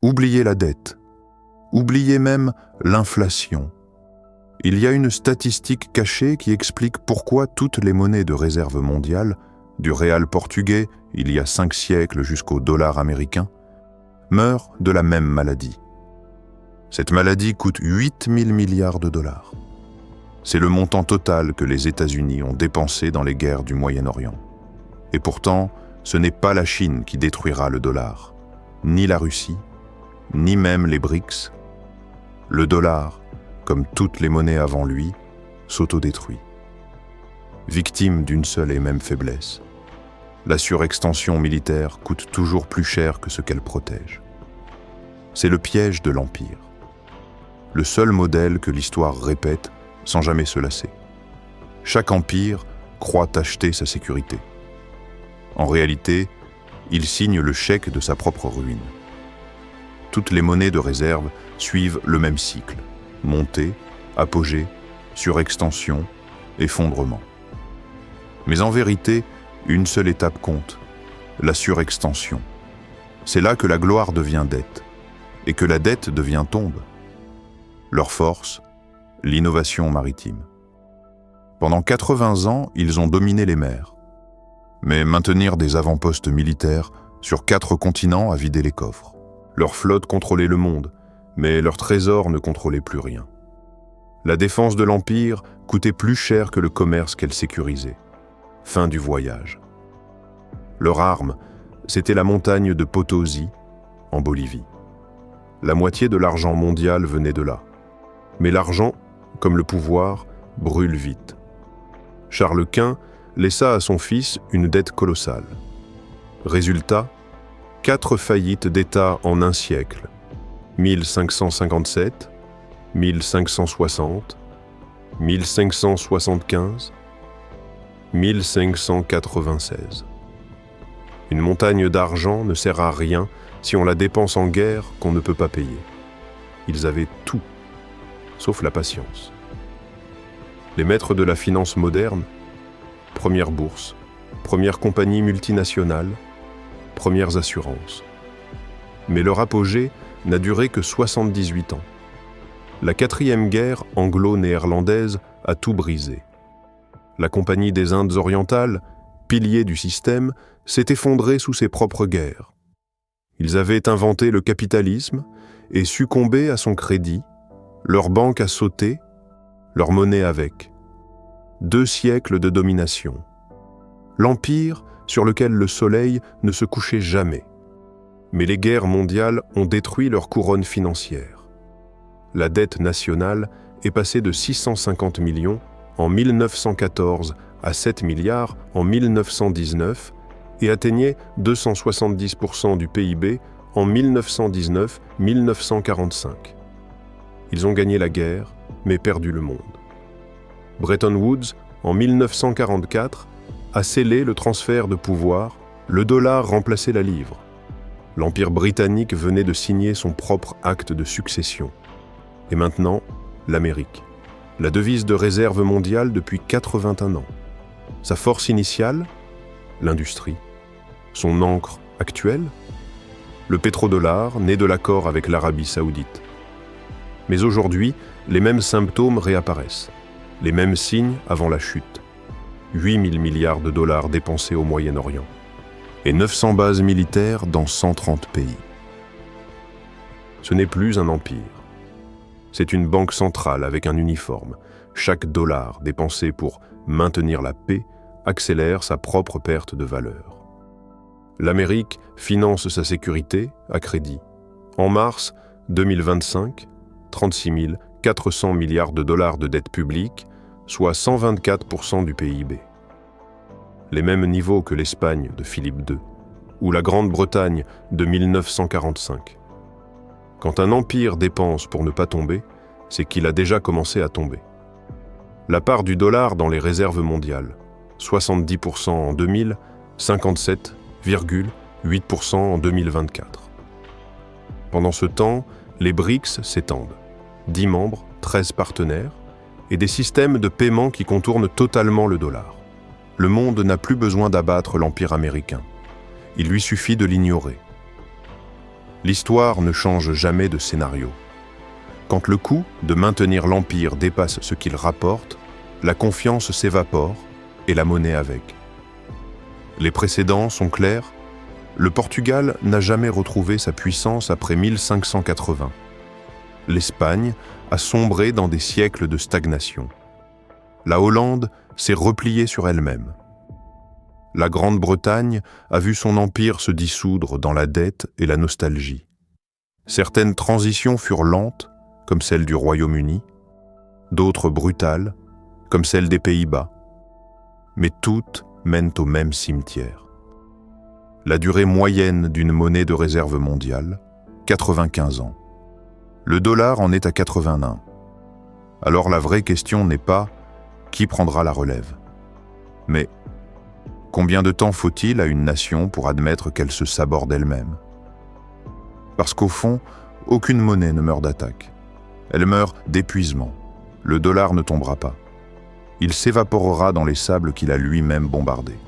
Oubliez la dette. Oubliez même l'inflation. Il y a une statistique cachée qui explique pourquoi toutes les monnaies de réserve mondiale, du réal portugais il y a 5 siècles jusqu'au dollar américain, meurent de la même maladie. Cette maladie coûte 8 000 milliards de dollars. C'est le montant total que les États-Unis ont dépensé dans les guerres du Moyen-Orient. Et pourtant, ce n'est pas la Chine qui détruira le dollar, ni la Russie, ni même les BRICS. Le dollar, comme toutes les monnaies avant lui, s'autodétruit. Victime d'une seule et même faiblesse, la surextension militaire coûte toujours plus cher que ce qu'elle protège. C'est le piège de l'Empire. Le seul modèle que l'histoire répète sans jamais se lasser. Chaque empire croit acheter sa sécurité. En réalité, il signe le chèque de sa propre ruine. Toutes les monnaies de réserve suivent le même cycle. Montée, apogée, surextension, effondrement. Mais en vérité, une seule étape compte, la surextension. C'est là que la gloire devient dette, et que la dette devient tombe. Leur force, l'innovation maritime. Pendant 80 ans, ils ont dominé les mers. Mais maintenir des avant-postes militaires sur 4 continents a vidé les coffres. Leur flotte contrôlait le monde, mais leur trésor ne contrôlait plus rien. La défense de l'Empire coûtait plus cher que le commerce qu'elle sécurisait. Fin du voyage. Leur arme, c'était la montagne de Potosi, en Bolivie. La moitié de l'argent mondial venait de là. Mais l'argent, comme le pouvoir, brûle vite. Charles Quint laissa à son fils une dette colossale. Résultat, 4 faillites d'État en un siècle. 1557, 1560, 1575, 1596. Une montagne d'argent ne sert à rien si on la dépense en guerre qu'on ne peut pas payer. Ils avaient tout, sauf la patience. Les maîtres de la finance moderne, première bourse, première compagnie multinationale, premières assurances. Mais leur apogée n'a duré que 78 ans. La 4e guerre anglo-néerlandaise a tout brisé. La Compagnie des Indes orientales, pilier du système, s'est effondrée sous ses propres guerres. Ils avaient inventé le capitalisme et succombé à son crédit, leur banque a sauté, leur monnaie avec. 2 siècles de domination. L'empire sur lequel le soleil ne se couchait jamais. Mais les guerres mondiales ont détruit leur couronne financière. La dette nationale est passée de 650 millions en 1914 à 7 milliards en 1919 et atteignait 270% du PIB en 1919-1945. Ils ont gagné la guerre, mais perdu le monde. Bretton Woods, en 1944, a scellé le transfert de pouvoir, le dollar remplaçait la livre. L'Empire britannique venait de signer son propre acte de succession. Et maintenant, l'Amérique. La devise de réserve mondiale depuis 81 ans. Sa force initiale, l'industrie. Son ancre actuelle, le pétrodollar né de l'accord avec l'Arabie saoudite. Mais aujourd'hui, les mêmes symptômes réapparaissent, les mêmes signes avant la chute. 8 000 milliards de dollars dépensés au Moyen-Orient et 900 bases militaires dans 130 pays. Ce n'est plus un empire. C'est une banque centrale avec un uniforme. Chaque dollar dépensé pour maintenir la paix accélère sa propre perte de valeur. L'Amérique finance sa sécurité à crédit. En mars 2025, 36 400 milliards de dollars de dette publique, soit 124% du PIB. Les mêmes niveaux que l'Espagne de Philippe II ou la Grande-Bretagne de 1945. Quand un empire dépense pour ne pas tomber, c'est qu'il a déjà commencé à tomber. La part du dollar dans les réserves mondiales, 70% en 2000, 57,8% en 2024. Pendant ce temps, les BRICS s'étendent. 10 membres, 13 partenaires, et des systèmes de paiement qui contournent totalement le dollar. Le monde n'a plus besoin d'abattre l'empire américain. Il lui suffit de l'ignorer. L'histoire ne change jamais de scénario. Quand le coût de maintenir l'empire dépasse ce qu'il rapporte, la confiance s'évapore et la monnaie avec. Les précédents sont clairs. Le Portugal n'a jamais retrouvé sa puissance après 1580. L'Espagne a sombré dans des siècles de stagnation. La Hollande s'est repliée sur elle-même. La Grande-Bretagne a vu son empire se dissoudre dans la dette et la nostalgie. Certaines transitions furent lentes, comme celle du Royaume-Uni, d'autres brutales, comme celle des Pays-Bas. Mais toutes mènent au même cimetière. La durée moyenne d'une monnaie de réserve mondiale, 95 ans. Le dollar en est à 81. Alors la vraie question n'est pas qui prendra la relève, mais combien de temps faut-il à une nation pour admettre qu'elle se saborde d'elle-même? Parce qu'au fond, aucune monnaie ne meurt d'attaque. Elle meurt d'épuisement. Le dollar ne tombera pas. Il s'évaporera dans les sables qu'il a lui-même bombardés.